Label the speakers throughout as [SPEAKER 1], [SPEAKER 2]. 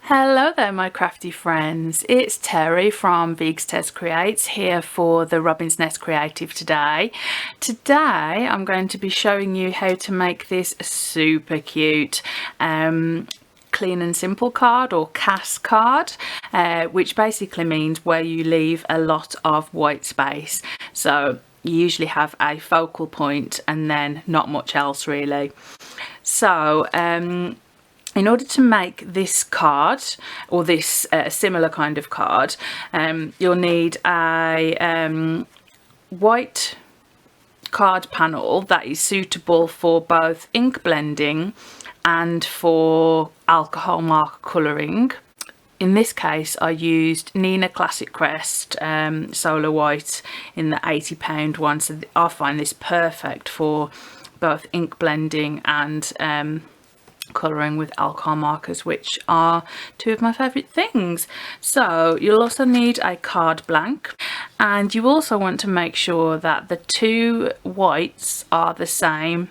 [SPEAKER 1] Hello there, my crafty friends. It's Terry from Vegs Creates here for the Robin's Nest Creative today. Today I'm going to be showing you how to make this super cute Clean and Simple card, or CAS card, which basically means where you leave a lot of white space. So you usually have a focal point and then not much else really. So in order to make this card, or this similar kind of card, you'll need a white card panel that is suitable for both ink blending and for alcohol marker colouring. In this case I used Neenah Classic Crest Solar White in the £80 one, so I find this perfect for both ink blending and colouring with alcohol markers, which are two of my favourite things. So you'll also need a card blank, and you also want to make sure that the two whites are the same.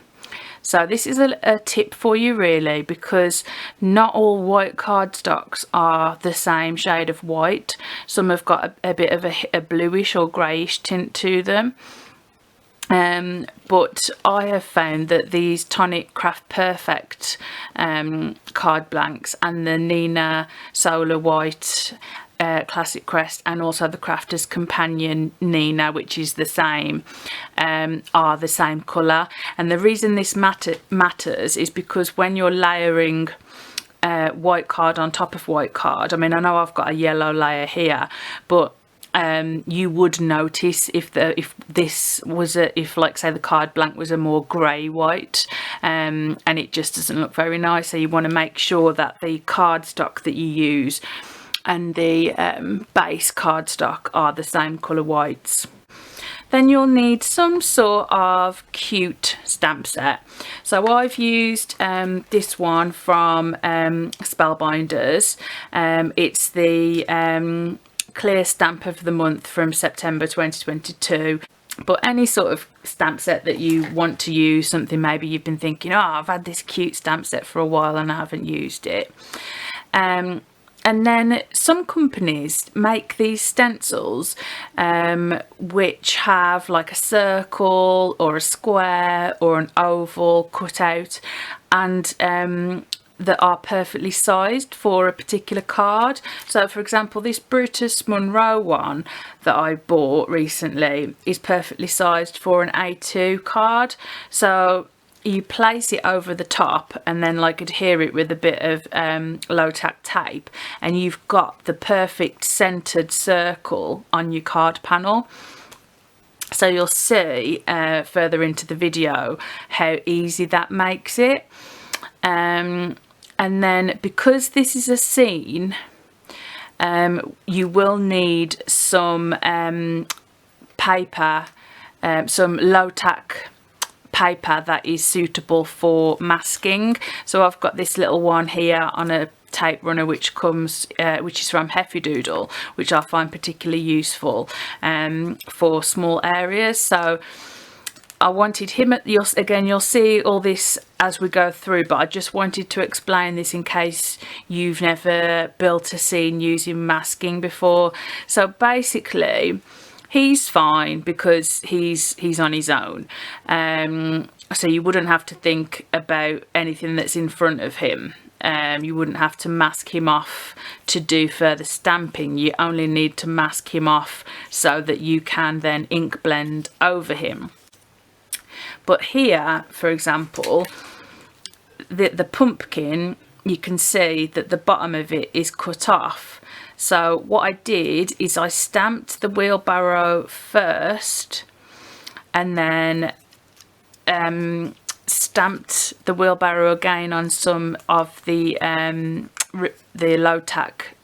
[SPEAKER 1] So this is a tip for you really, because not all white cardstocks are the same shade of white. Some have got a bit of a bluish or greyish tint to them. But I have found that these Tonic Craft Perfect card blanks and the Neenah Solar White Classic Crest, and also the Crafter's Companion Neenah, which is the same, are the same colour. And the reason this matters is because when you're layering white card on top of white card, I mean, I know I've got a yellow layer here, but you would notice if like say the card blank was a more grey white, and it just doesn't look very nice. So you want to make sure that the cardstock that you use and the base cardstock are the same colour whites. Then you'll need some sort of cute stamp set. So I've used this one from Spellbinders. It's the clear stamp of the month from September 2022. But any sort of stamp set that you want to use, something maybe you've been thinking, oh, I've had this cute stamp set for a while and I haven't used it. And then some companies make these stencils which have like a circle or a square or an oval cut out, and that are perfectly sized for a particular card. So for example, this Brutus Monroe one that I bought recently is perfectly sized for an A2 card. So you place it over the top and then like adhere it with a bit of low-tack tape, and you've got the perfect centered circle on your card panel. So you'll see further into the video how easy that makes it. And then because this is a scene, you will need some paper, some low-tack paper that is suitable for masking. So I've got this little one here on a tape runner which is from Heffy Doodle, which I find particularly useful for small areas. So I wanted him you'll see all this as we go through, but I just wanted to explain this in case you've never built a scene using masking before. So basically he's fine because he's on his own, so you wouldn't have to think about anything that's in front of him. You wouldn't have to mask him off to do further stamping. You only need to mask him off so that you can then ink blend over him. But here, for example, the pumpkin, you can see that the bottom of it is cut off. So what I did is I stamped the wheelbarrow first, and then stamped the wheelbarrow again on some of the low-tack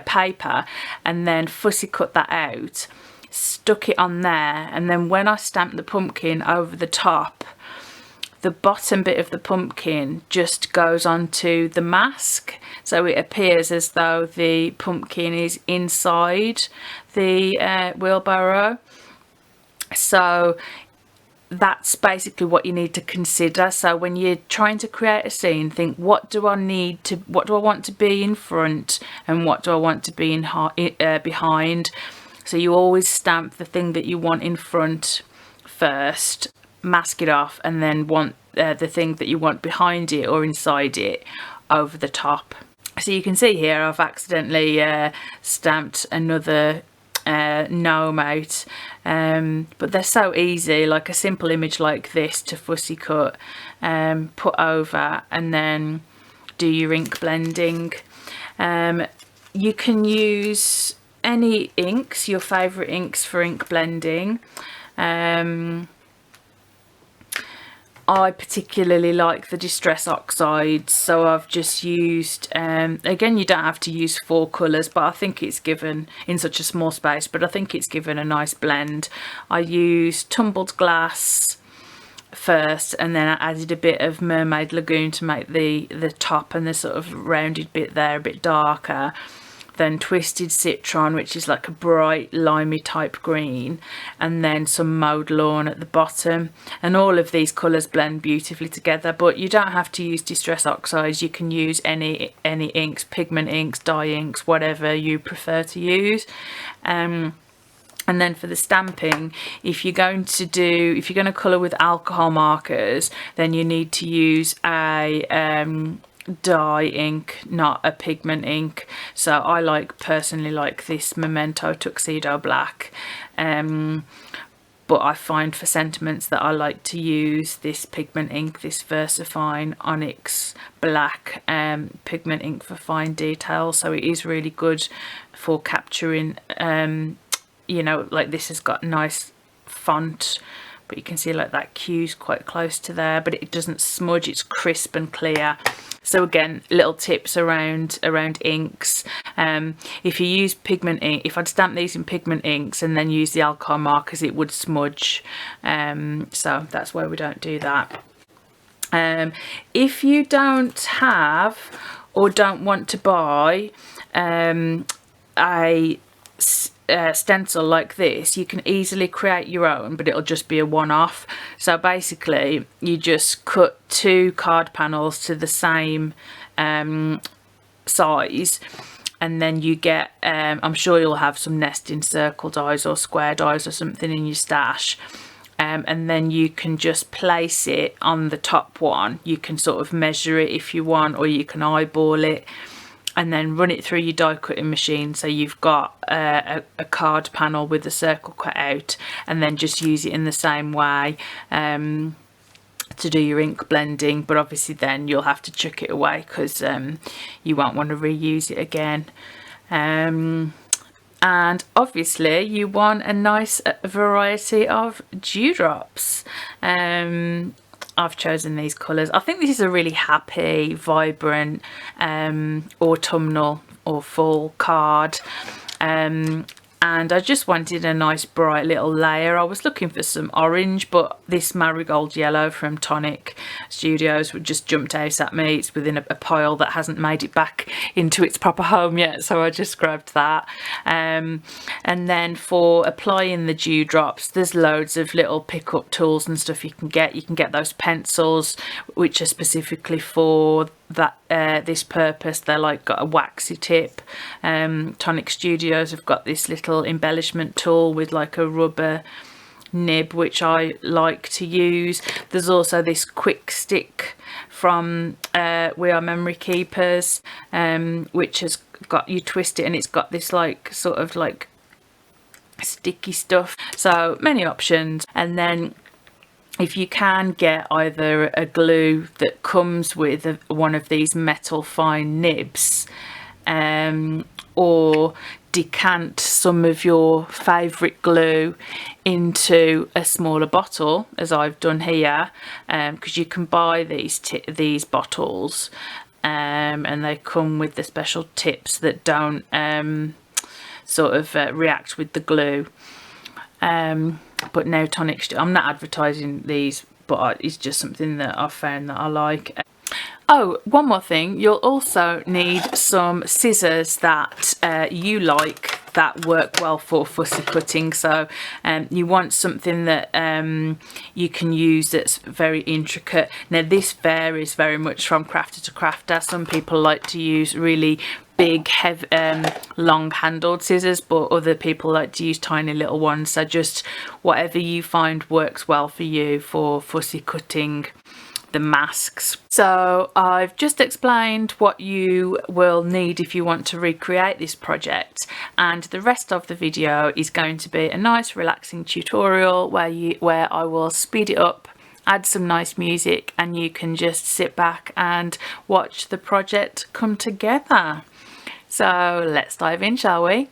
[SPEAKER 1] paper, and then fussy cut that out, stuck it on there, and then when I stamped the pumpkin over the top, the bottom bit of the pumpkin just goes onto the mask, so it appears as though the pumpkin is inside the wheelbarrow. So that's basically what you need to consider. So when you're trying to create a scene, think, what do I want to be in front, and what do I want to be behind. So you always stamp the thing that you want in front first, mask it off, and then want the thing that you want behind it or inside it over the top. So you can see here I've accidentally stamped another gnome out, but they're so easy, like a simple image like this to fussy cut, put over, and then do your ink blending. You can use any inks, your favourite inks for ink blending. I particularly like the Distress Oxides, so I've just used, again, you don't have to use 4 colours, but I think it's given, in such a small space, but I think it's given a nice blend. I used Tumbled Glass first, and then I added a bit of Mermaid Lagoon to make the top and the sort of rounded bit there a bit darker. Then Twisted Citron, which is like a bright limey type green, and then some Mowed Lawn at the bottom. And all of these colours blend beautifully together, but you don't have to use Distress Oxides. You can use any inks, pigment inks, dye inks, whatever you prefer to use. And then for the stamping, if you're going to colour with alcohol markers, then you need to use a dye ink, not a pigment ink. So I personally like this Memento Tuxedo Black, but I find for sentiments that I like to use this pigment ink, this VersaFine Onyx Black pigment ink for fine detail. So it is really good for capturing, you know, like this has got nice font, but you can see like that Q's quite close to there, but it doesn't smudge, it's crisp and clear. So again, little tips around inks. If you use pigment ink, if I'd stamp these in pigment inks and then use the alcohol markers, it would smudge. So that's why we don't do that. If you don't have or don't want to buy a stencil like this, you can easily create your own, but it'll just be a one-off. So basically you just cut 2 card panels to the same size, and then you get I'm sure you'll have some nesting circle dies or square dies or something in your stash, and then you can just place it on the top one. You can sort of measure it if you want, or you can eyeball it, and then run it through your die cutting machine, so you've got a card panel with the circle cut out, and then just use it in the same way to do your ink blending. But obviously then you'll have to chuck it away because you won't want to reuse it again. And obviously you want a nice variety of dewdrops. I've chosen these colours. I think this is a really happy, vibrant, autumnal or fall card. And I just wanted a nice bright little layer. I was looking for some orange, but this marigold yellow from Tonic Studios just jumped out at me. It's within a pile that hasn't made it back into its proper home yet, so I just grabbed that. And then for applying the dewdrops, there's loads of little pick-up tools and stuff you can get. You can get those pencils, which are specifically for that this purpose. They're like got a waxy tip. Tonic Studios have got this little embellishment tool with like a rubber nib, which I like to use. There's also this quick stick from We Are Memory Keepers, which has got, you twist it and it's got this like sort of like sticky stuff. So many options. And then if you can get either a glue that comes with one of these metal fine nibs, or decant some of your favourite glue into a smaller bottle, as I've done here, because you can buy these bottles, and they come with the special tips that don't sort of react with the glue. But no Tonic, I'm not advertising these, but it's just something that I've found that I like. Oh, one more thing, you'll also need some scissors that you like that work well for fussy cutting. So you want something that you can use that's very intricate. Now this varies very much from crafter to crafter. Some people like to use really big heavy long handled scissors, but other people like to use tiny little ones. So just whatever you find works well for you for fussy cutting the masks. So I've just explained what you will need if you want to recreate this project, and the rest of the video is going to be a nice relaxing tutorial where I will speed it up, add some nice music, and you can just sit back and watch the project come together. So let's dive in, shall we?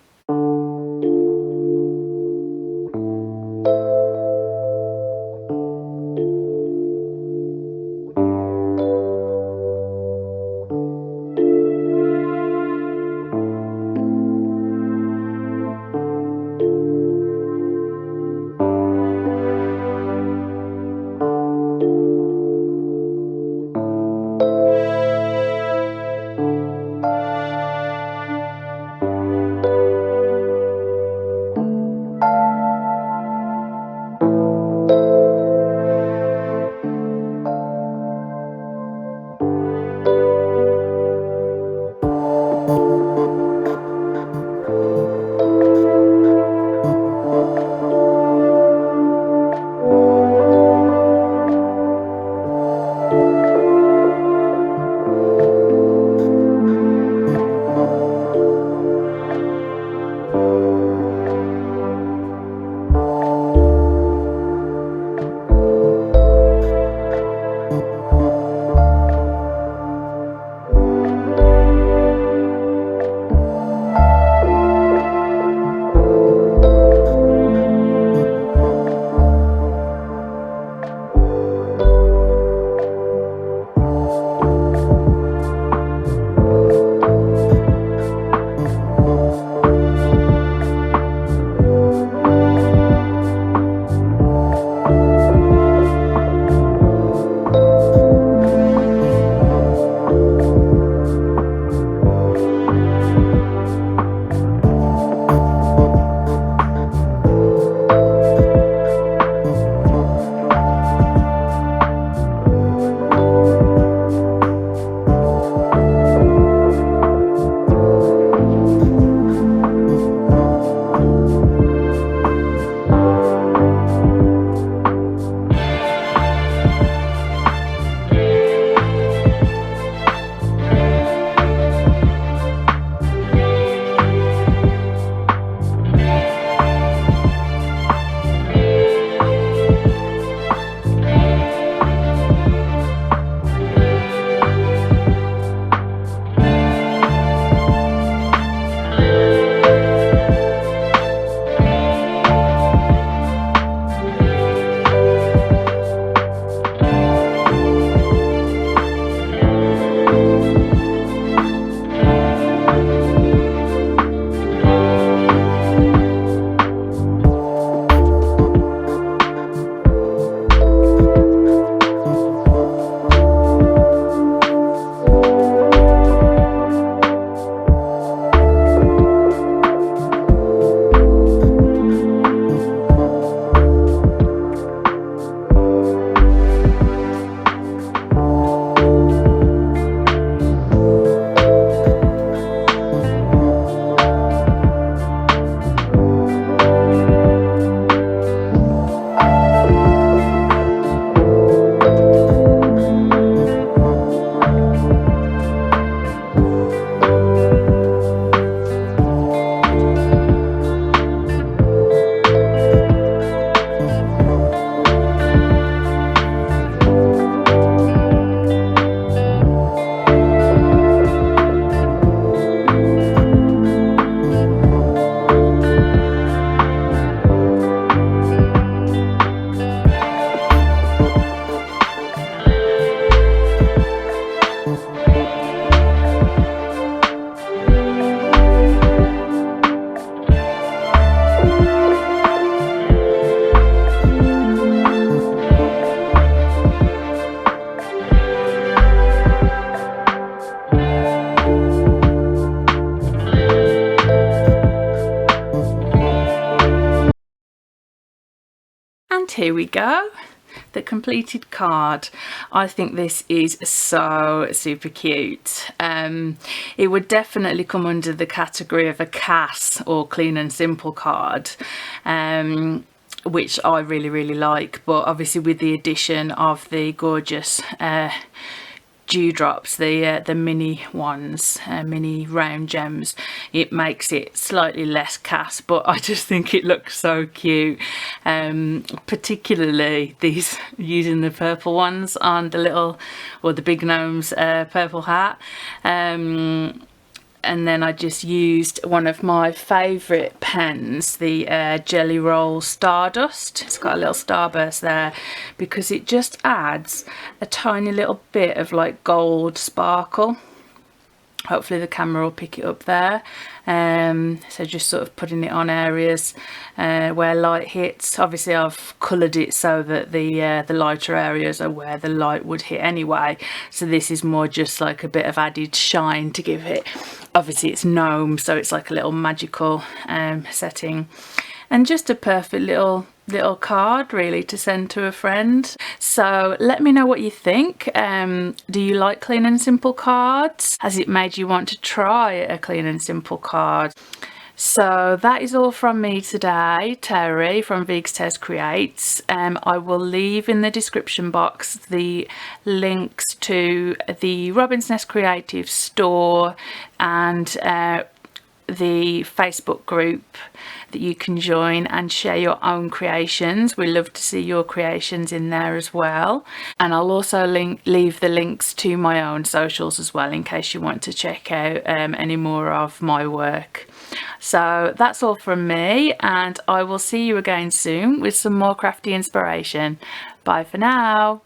[SPEAKER 1] here we go. The completed card. I think this is so super cute. It would definitely come under the category of a CAS or Clean and Simple card, which I really like, but obviously with the addition of the gorgeous dewdrops, the mini ones, mini round gems, it makes it slightly less CAS, but I just think it looks so cute. Particularly these, using the purple ones on the little, or the big gnome's purple hat. And then I just used one of my favourite pens, the Jelly Roll Stardust. It's got a little starburst there because it just adds a tiny little bit of like gold sparkle. Hopefully the camera will pick it up there. So just sort of putting it on areas where light hits. Obviously I've coloured it so that the lighter areas are where the light would hit anyway, so this is more just like a bit of added shine to give it. Obviously it's gnome, so it's like a little magical setting, and just a perfect little card really to send to a friend. So let me know what you think. Do you like Clean and Simple cards? Has it made you want to try a Clean and Simple card? So that is all from me today, Terry from Vegs Tez Creates. I will leave in the description box the links to the Robin's Nest Creative store and the Facebook group that you can join and share your own creations. We love to see your creations in there as well, and I'll also leave the links to my own socials as well in case you want to check out any more of my work. So that's all from me, and I will see you again soon with some more crafty inspiration. Bye for now.